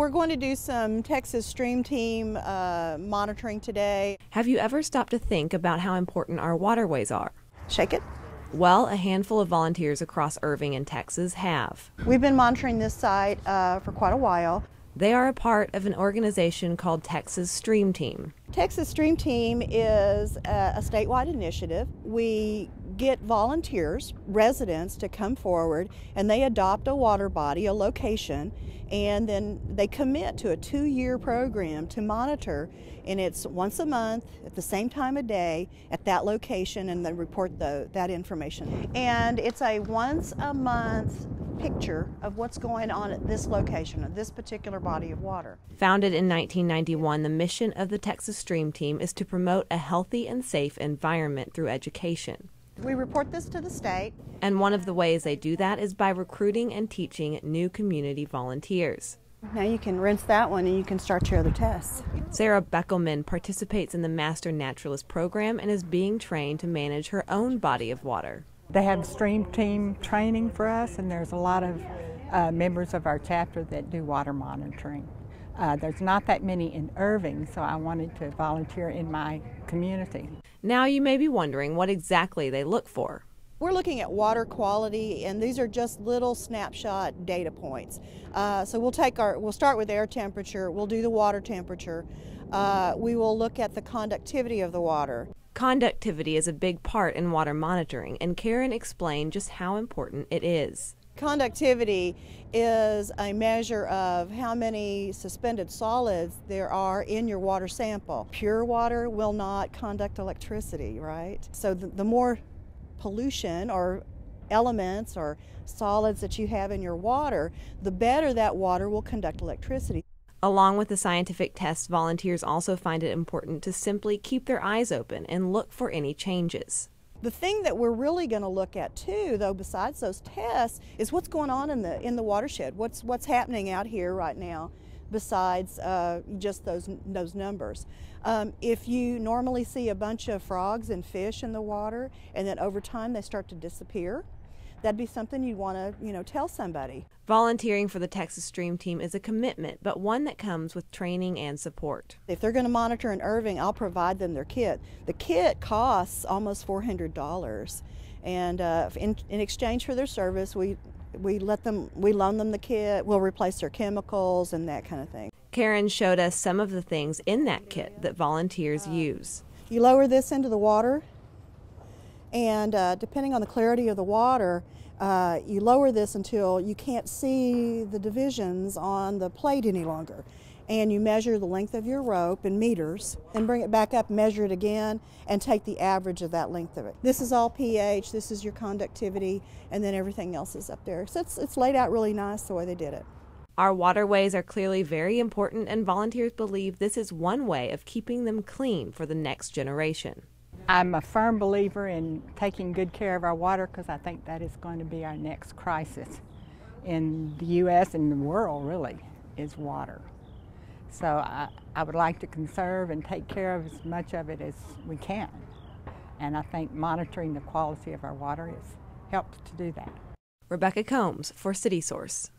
We're going to do some Texas Stream Team monitoring today. Have you ever stopped to think about how important our waterways are? Shake it. Well, a handful of volunteers across Irving and Texas have. We've been monitoring this site for quite a while. They are a part of an organization called Texas Stream Team. Texas Stream Team is a statewide initiative. We get volunteers, residents, to come forward and they adopt a water body, a location, and then they commit to a 2-year program to monitor, and it's once a month at the same time of day at that location, and then report that information. And it's a once a month picture of what's going on at this location, at this particular body of water. Founded in 1991, the mission of the Texas Stream Team is to promote a healthy and safe environment through education. We report this to the state. And one of the ways they do that is by recruiting and teaching new community volunteers. Now you can rinse that one and you can start your other tests. Sarah Beckelman participates in the Master Naturalist program and is being trained to manage her own body of water. They have Stream Team training for us, and there's a lot of members of our chapter that do water monitoring. There's not that many in Irving, so I wanted to volunteer in my community. Now you may be wondering what exactly they look for. We're looking at water quality, and these are just little snapshot data points. So we'll start with air temperature, we'll do the water temperature, we will look at the conductivity of the water. Conductivity is a big part in water monitoring, and Karen explained just how important it is. Conductivity is a measure of how many suspended solids there are in your water sample. Pure water will not conduct electricity, right? So the more pollution or elements or solids that you have in your water, the better that water will conduct electricity. Along with the scientific tests, volunteers also find it important to simply keep their eyes open and look for any changes. The thing that we're really going to look at too, though, besides those tests, is what's going on in the watershed. What's happening out here right now, besides just those numbers. If you normally see a bunch of frogs and fish in the water, and then over time they start to disappear, that'd be something you'd want to, tell somebody. Volunteering for the Texas Stream Team is a commitment, but one that comes with training and support. If they're going to monitor in Irving, I'll provide them their kit. The kit costs almost $400, and in exchange for their service, we loan them the kit. We'll replace their chemicals and that kind of thing. Karen showed us some of the things in that kit that volunteers use. You lower this into the water, and depending on the clarity of the water, you lower this until you can't see the divisions on the plate any longer. And you measure the length of your rope in meters, and bring it back up, measure it again, and take the average of that length of it. This is all pH, this is your conductivity, and then everything else is up there. So it's laid out really nice the way they did it. Our waterways are clearly very important, and volunteers believe this is one way of keeping them clean for the next generation. I'm a firm believer in taking good care of our water, because I think that is going to be our next crisis in the U.S. and the world, really, is water. So I would like to conserve and take care of as much of it as we can. And I think monitoring the quality of our water helps to do that. Rebecca Combs for CitySource.